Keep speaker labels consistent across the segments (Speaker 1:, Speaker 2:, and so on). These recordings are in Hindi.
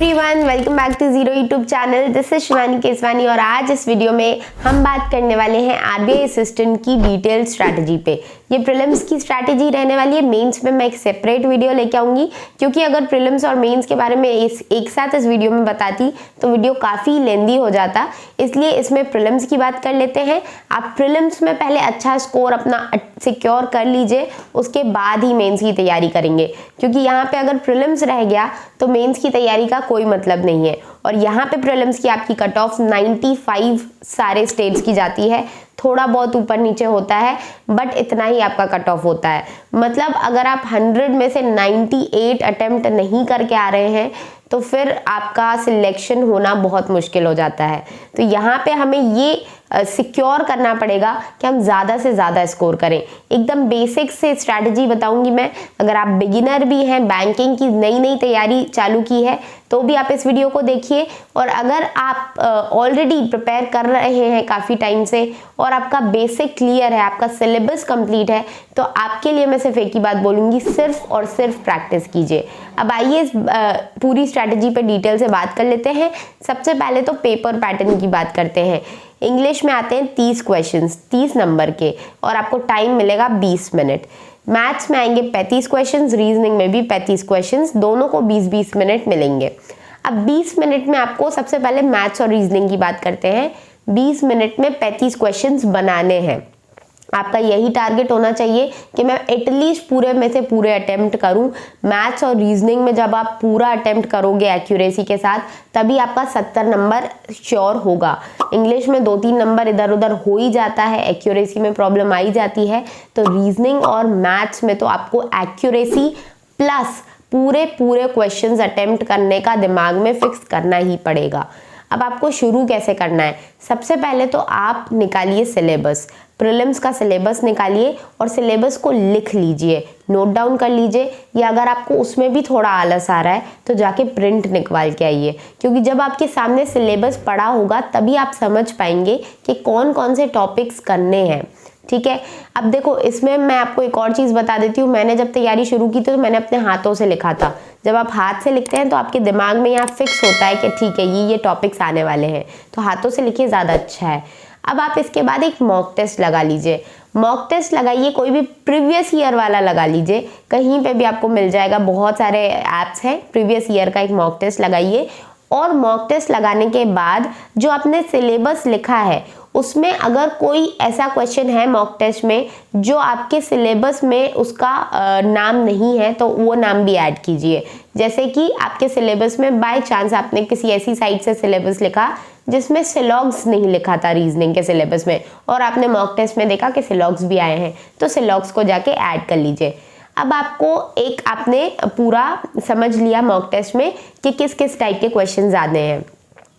Speaker 1: Everyone, welcome back to zero YouTube channel. This is Shivani Keswani और आज इस वीडियो में हम बात करने वाले हैं आरबीआई असिस्टेंट की डिटेल स्ट्रैटेजी पे। ये प्रीलिम्स की स्ट्रैटेजी रहने वाली है। मेंस में मैं एक सेपरेट वीडियो लेके आऊंगी, क्योंकि अगर प्रीलिम्स और मेंस के बारे में एक साथ इस वीडियो में बताती तो वीडियो काफ़ी लेंदी हो जाता, इसलिए इसमें प्रीलिम्स की बात कर लेते हैं। आप प्रीलिम्स में पहले अच्छा स्कोर अपना सिक्योर कर लीजिए, उसके बाद ही मेंस की तैयारी करेंगे, क्योंकि यहाँ पे अगर प्रीलिम्स रह गया तो मेंस की तैयारी का कोई मतलब नहीं है। और यहाँ पे प्रीलिम्स की आपकी कट ऑफ 95 सारे स्टेट्स की जाती है, थोड़ा बहुत ऊपर नीचे होता है, बट इतना ही आपका कट ऑफ होता है। मतलब अगर आप 100 में से 98 अटेम्प्ट नहीं करके आ रहे हैं तो फिर आपका सिलेक्शन होना बहुत मुश्किल हो जाता है। तो यहाँ पे हमें ये सिक्योर करना पड़ेगा कि हम ज़्यादा से ज़्यादा स्कोर करें। एकदम बेसिक से स्ट्रैटेजी बताऊंगी मैं। अगर आप बिगिनर भी हैं, बैंकिंग की नई तैयारी चालू की है, तो भी आप इस वीडियो को देखिए। और अगर आप ऑलरेडी प्रिपेयर कर रहे हैं काफ़ी टाइम से और आपका बेसिक क्लियर है, आपका सिलेबस कंप्लीट है, तो आपके लिए मैं सिर्फ एक ही बात बोलूँगी, सिर्फ और सिर्फ प्रैक्टिस कीजिए। अब आइए इस पूरी स्ट्रैटेजी पे डिटेल से बात कर लेते हैं। सबसे पहले तो पेपर पैटर्न की बात करते हैं। इंग्लिश में आते हैं 30 क्वेश्चंस 30 नंबर के, और आपको टाइम मिलेगा 20 मिनट। मैथ्स में आएंगे 35 क्वेश्चंस, रीजनिंग में भी 35 क्वेश्चंस, दोनों को 20-20 मिनट मिलेंगे। अब 20 मिनट में आपको सबसे पहले मैथ्स और रीजनिंग की बात करते हैं। 20 मिनट में 35 क्वेश्चंस बनाने हैं। आपका यही टारगेट होना चाहिए कि मैं एटलीस्ट पूरे में से पूरे अटेम्प्ट करूं। मैथ्स और रीजनिंग में जब आप पूरा अटेम्प्ट करोगे एक्यूरेसी के साथ, तभी आपका 70 नंबर श्योर होगा। इंग्लिश में 2-3 नंबर इधर उधर हो ही जाता है, एक्यूरेसी में प्रॉब्लम आई जाती है। तो रीजनिंग और मैथ्स में तो आपको एक्यूरेसी प्लस पूरे क्वेश्चंस अटेम्प्ट करने का दिमाग में फिक्स करना ही पड़ेगा। अब आपको शुरू कैसे करना है? सबसे पहले तो आप निकालिए सिलेबस, प्रीलिम्स का सिलेबस निकालिए और सिलेबस को लिख लीजिए, नोट डाउन कर लीजिए। या अगर आपको उसमें भी थोड़ा आलस आ रहा है तो जाके प्रिंट निकाल के आइए, क्योंकि जब आपके सामने सिलेबस पड़ा होगा तभी आप समझ पाएंगे कि कौन कौन से टॉपिक्स करने हैं। ठीक है। अब देखो, इसमें मैं आपको एक और चीज़ बता देती हूँ। मैंने जब तैयारी शुरू की थी तो मैंने अपने हाथों से लिखा था। जब आप हाथ से लिखते हैं तो आपके दिमाग में यहाँ फिक्स होता है कि ठीक है ये टॉपिक्स आने वाले हैं, तो हाथों से लिखिए, ज़्यादा अच्छा है। अब आप इसके बाद एक मॉक टेस्ट लगा लीजिए। मॉक टेस्ट लगाइए, कोई भी प्रीवियस ईयर वाला लगा लीजिए, कहीं पे भी आपको मिल जाएगा, बहुत सारे ऐप्स हैं। प्रीवियस ईयर का एक मॉक टेस्ट लगाइए। और मॉक टेस्ट लगाने के बाद जो आपने सिलेबस लिखा है उसमें अगर कोई ऐसा क्वेश्चन है मॉक टेस्ट में जो आपके सिलेबस में उसका नाम नहीं है, तो वो नाम भी ऐड कीजिए। जैसे कि आपके सिलेबस में बाय चांस आपने किसी ऐसी साइट से सिलेबस लिखा जिसमें सिलॉग्स नहीं लिखा था रीजनिंग के सिलेबस में, और आपने मॉक टेस्ट में देखा कि सिलॉग्स भी आए हैं, तो सिलॉग्स को जाके ऐड कर लीजिए। अब आपको आपने पूरा समझ लिया मॉक टेस्ट में कि किस किस टाइप के क्वेश्चंस आने हैं।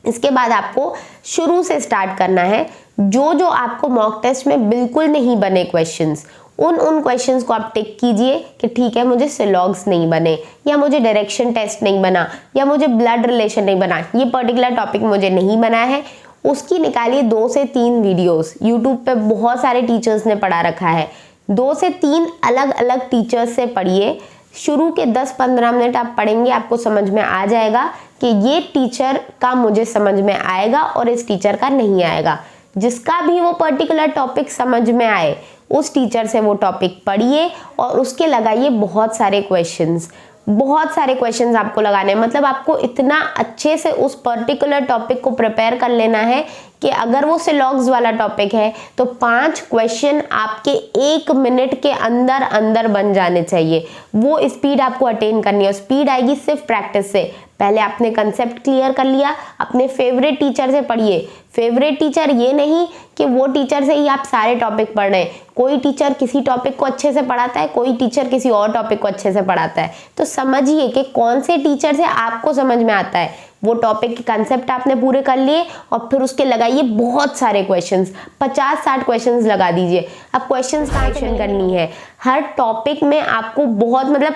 Speaker 1: इसके बाद आपको शुरू से स्टार्ट करना है। जो आपको मॉक टेस्ट में बिल्कुल नहीं बने क्वेश्चंस, उन क्वेश्चंस को आप टिक कीजिए कि ठीक है मुझे सिलॉग्स नहीं बने, या मुझे डायरेक्शन टेस्ट नहीं बना, या मुझे ब्लड रिलेशन नहीं बना, ये पर्टिकुलर टॉपिक मुझे नहीं बना है। उसकी निकालिए 2 से 3 वीडियोस। यूट्यूब पे बहुत सारे टीचर्स ने पढ़ा रखा है। 2 से 3 अलग अलग टीचर्स से पढ़िए। शुरू के 10-15 मिनट आप पढ़ेंगे, आपको समझ में आ जाएगा कि ये टीचर का मुझे समझ में आएगा और इस टीचर का नहीं आएगा। जिसका भी वो पर्टिकुलर टॉपिक समझ में आए, उस टीचर से वो टॉपिक पढ़िए और उसके लगाइए बहुत सारे क्वेश्चंस। बहुत सारे क्वेश्चंस आपको लगाने हैं। मतलब आपको इतना अच्छे से उस पर्टिकुलर टॉपिक को प्रिपेयर कर लेना है कि अगर वो सिलॉग्स वाला टॉपिक है तो 5 क्वेश्चन आपके 1 मिनट के अंदर बन जाने चाहिए। वो स्पीड आपको अटेन करनी है। स्पीड आएगी सिर्फ प्रैक्टिस से। पहले आपने कंसेप्ट क्लियर कर लिया, अपने फेवरेट टीचर से पढ़िए। फेवरेट टीचर ये नहीं कि वो टीचर से ही आप सारे टॉपिक पढ़ रहे हैं। कोई टीचर किसी टॉपिक को अच्छे से पढ़ाता है, कोई टीचर किसी और टॉपिक को अच्छे से पढ़ाता है। तो समझिए कि कौन से टीचर से आपको समझ में आता है। वो टॉपिक के कंसेप्ट आपने पूरे कर लिए और फिर उसके लगाइए बहुत सारे क्वेश्चंस, 50-60 क्वेश्चंस लगा दीजिए। अब क्वेश्चंस कलेक्शन करनी है। हर टॉपिक में आपको बहुत, मतलब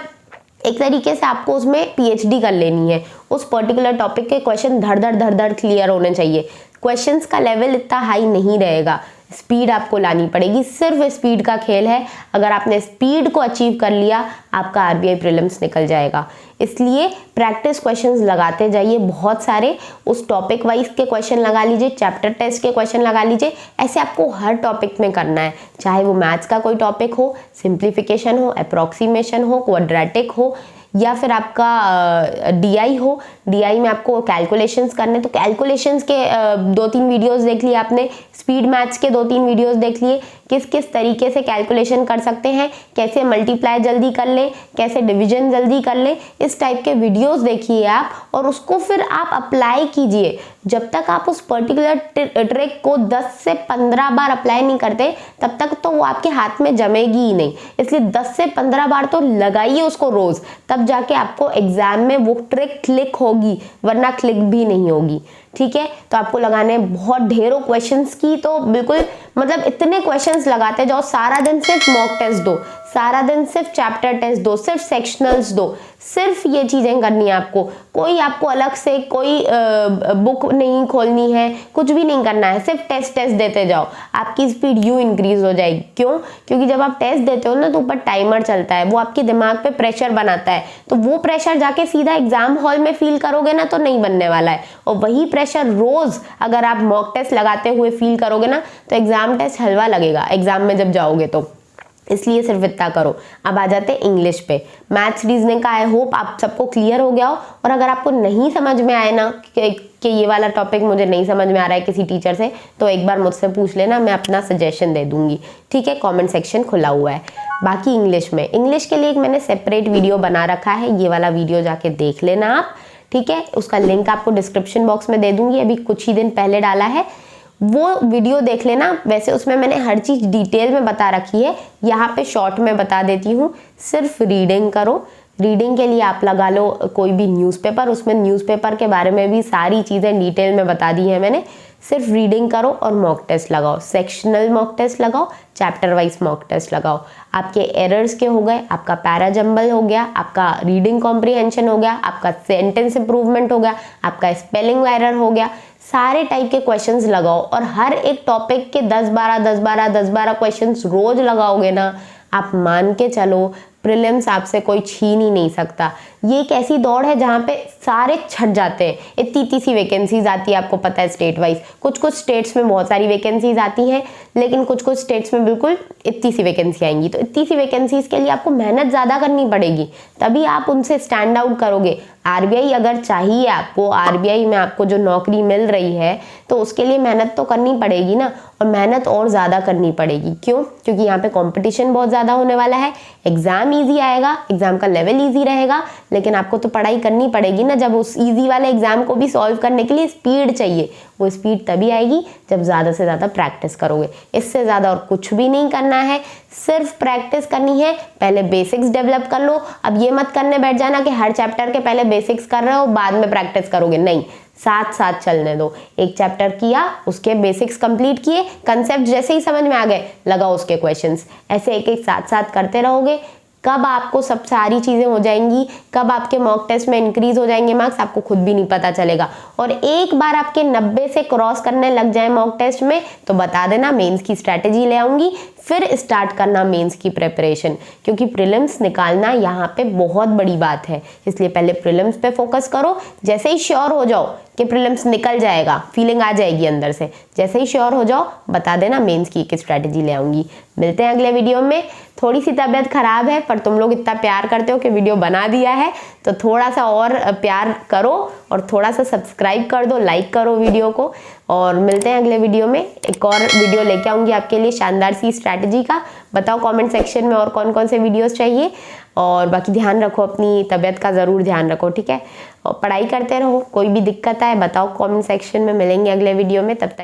Speaker 1: एक तरीके से आपको उसमें पीएचडी कर लेनी है। उस पर्टिकुलर टॉपिक के क्वेश्चन धड़ क्लियर होने चाहिए। क्वेश्चंस का लेवल इतना हाई नहीं रहेगा, स्पीड आपको लानी पड़ेगी। सिर्फ स्पीड का खेल है। अगर आपने स्पीड को अचीव कर लिया, आपका आरबीआई प्रीलिम्स निकल जाएगा। इसलिए प्रैक्टिस क्वेश्चंस लगाते जाइए बहुत सारे, उस टॉपिक वाइज के क्वेश्चन लगा लीजिए, चैप्टर टेस्ट के क्वेश्चन लगा लीजिए। ऐसे आपको हर टॉपिक में करना है, चाहे वो मैथ्स का कोई टॉपिक हो, सिंप्लीफिकेशन हो, अप्रॉक्सीमेशन हो, क्वाड्रेटिक हो, या फिर आपका डीआई हो। डीआई में आपको कैलकुलेशंस करने, तो कैलकुलेशंस के 2-3 वीडियोस देख लिए आपने, स्पीड मैथ्स के 2-3 वीडियोस देख लिए, किस किस तरीके से कैलकुलेशन कर सकते हैं, कैसे मल्टीप्लाई जल्दी कर ले, कैसे डिवीजन जल्दी कर ले, इस टाइप के वीडियोस देखिए आप, और उसको फिर आप अप्लाई कीजिए। जब तक आप उस पर्टिकुलर ट्रिक को 10 से 15 बार अप्लाई नहीं करते, तब तक तो वो आपके हाथ में जमेगी ही नहीं। इसलिए 10 से 15 बार तो लगाइए उसको रोज, तब जाके आपको एग्जाम में वो ट्रिक क्लिक होगी, वरना क्लिक भी नहीं होगी। ठीक है, तो आपको लगाने बहुत ढेरों क्वेश्चंस की, तो बिल्कुल मतलब इतने क्वेश्चंस लगाते जाओ। सारा दिन सिर्फ मॉक टेस्ट दो, सारा दिन सिर्फ चैप्टर टेस्ट दो, सिर्फ सेक्शनल्स दो, सिर्फ ये चीजें करनी है आपको। कोई आपको अलग से कोई बुक नहीं खोलनी है, कुछ भी नहीं करना है, सिर्फ टेस्ट देते जाओ। आपकी स्पीड यूं इंक्रीज हो जाएगी। क्यों? क्योंकि जब आप टेस्ट देते हो ना, तो ऊपर टाइमर चलता है, वो आपके दिमाग पे प्रेशर बनाता है, तो वो प्रेशर जाके सीधा एग्जाम हॉल में फील करोगे ना, तो नहीं बनने वाला है। और वही प्रेशर रोज अगर आप मॉक टेस्ट लगाते हुए फील करोगे ना, तो एग्जाम टेस्ट हलवा लगेगा एग्जाम में जब जाओगे तो। इसलिए सिर्फ इतना करो। अब आ जाते हैं इंग्लिश पे। मैथ्स रीजनिंग का आई होप आप सबको क्लियर हो गया हो, और अगर आपको नहीं समझ में आए ना कि ये वाला टॉपिक मुझे नहीं समझ में आ रहा है किसी टीचर से, तो एक बार मुझसे पूछ लेना, मैं अपना सजेशन दे दूंगी। ठीक है, कमेंट सेक्शन खुला हुआ है। बाकी इंग्लिश में, इंग्लिश के लिए एक मैंने सेपरेट वीडियो बना रखा है, ये वाला वीडियो जाके देख लेना आप। ठीक है, उसका लिंक आपको डिस्क्रिप्शन बॉक्स में दे दूंगी, अभी कुछ ही दिन पहले डाला है, वो वीडियो देख लेना। वैसे उसमें मैंने हर चीज डिटेल में बता रखी है, यहाँ पे शॉर्ट में बता देती हूँ। सिर्फ रीडिंग करो। रीडिंग के लिए आप लगा लो कोई भी न्यूज़पेपर, उसमें न्यूज़पेपर के बारे में भी सारी चीज़ें डिटेल में बता दी है मैंने। सिर्फ रीडिंग करो और मॉक टेस्ट लगाओ, सेक्शनल मॉक टेस्ट लगाओ, चैप्टर वाइज मॉक टेस्ट लगाओ। आपके एरर्स के हो गए, आपका पैरा जंबल हो गया, आपका रीडिंग कॉम्प्रिहेंशन हो गया, आपका सेंटेंस इंप्रूवमेंट हो गया, आपका स्पेलिंग एरर हो गया। सारे टाइप के क्वेश्चंस लगाओ, और हर एक टॉपिक के 10-12 क्वेश्चंस रोज लगाओगे ना, आप मान के चलो प्रीलिम्स आपसे कोई छीन ही नहीं सकता। ये एक ऐसी दौड़ है जहाँ पे सारे छट जाते हैं। इतनी सी वैकेंसीज आती है, आपको पता है स्टेट वाइज। कुछ कुछ स्टेट्स में बहुत सारी वैकेंसीज आती हैं, लेकिन कुछ कुछ स्टेट्स में बिल्कुल इतनी सी वैकेंसी आएंगी। तो इतनी सी वैकेंसीज के लिए आपको मेहनत ज़्यादा करनी पड़ेगी, तभी आप उनसे स्टैंड आउट करोगे। आरबीआई अगर चाहिए आपको, आरबीआई में आपको जो नौकरी मिल रही है, तो उसके लिए मेहनत तो करनी पड़ेगी ना, और मेहनत और ज़्यादा करनी पड़ेगी। क्यों? क्योंकि यहाँ पे कंपटीशन बहुत ज़्यादा होने वाला है। एग्जाम इजी आएगा, एग्जाम का लेवल इजी रहेगा, लेकिन आपको तो पढ़ाई करनी पड़ेगी ना। जब उस इजी वाले एग्जाम को भी सॉल्व करने के लिए स्पीड चाहिए, वो स्पीड तभी आएगी जब ज़्यादा से ज़्यादा प्रैक्टिस करोगे। इससे ज़्यादा और कुछ भी नहीं करना है, सिर्फ प्रैक्टिस करनी है। पहले बेसिक्स डेवलप कर लो। अब ये मत करने बैठ जाना कि हर चैप्टर के पहले बेसिक्स कर रहे हो बाद में प्रैक्टिस करोगे, नहीं, साथ साथ चलने दो। एक चैप्टर किया, उसके बेसिक्स कंप्लीट किए, कंसेप्ट जैसे ही समझ में आ गए, लगाओ उसके क्वेश्चंस। ऐसे एक एक साथ साथ करते रहोगे। कब आपको सब सारी चीज़ें हो जाएंगी, कब आपके मॉक टेस्ट में इंक्रीज हो जाएंगे मार्क्स, आपको खुद भी नहीं पता चलेगा। और एक बार आपके 90 से क्रॉस करने लग जाए मॉक टेस्ट में, तो बता देना, मेंस की स्ट्रैटेजी ले आऊंगी, फिर स्टार्ट करना मेंस की प्रिपरेशन। क्योंकि प्रीलिम्स निकालना यहाँ पे बहुत बड़ी बात है, इसलिए पहले प्रीलिम्स पे फोकस करो। जैसे ही श्योर हो जाओ कि प्रीलिम्स निकल जाएगा, फीलिंग आ जाएगी अंदर से, जैसे ही श्योर हो जाओ बता देना, मेंस की एक स्ट्रैटेजी ले आऊंगी। मिलते हैं अगले वीडियो में। थोड़ी सी तबीयत खराब है, पर तुम लोग इतना प्यार करते हो कि वीडियो बना दिया है, तो थोड़ा सा और प्यार करो और थोड़ा सा सब्सक्राइब कर दो, लाइक करो वीडियो को। और मिलते हैं अगले वीडियो में। एक और वीडियो लेके आऊंगी आपके लिए शानदार सी स्ट्रैटेजी का। बताओ कमेंट सेक्शन में और कौन कौन से वीडियोस चाहिए। और बाकी ध्यान रखो, अपनी तबीयत का ज़रूर ध्यान रखो, ठीक है। और पढ़ाई करते रहो। कोई भी दिक्कत आए बताओ कमेंट सेक्शन में। मिलेंगे अगले वीडियो में, तब तक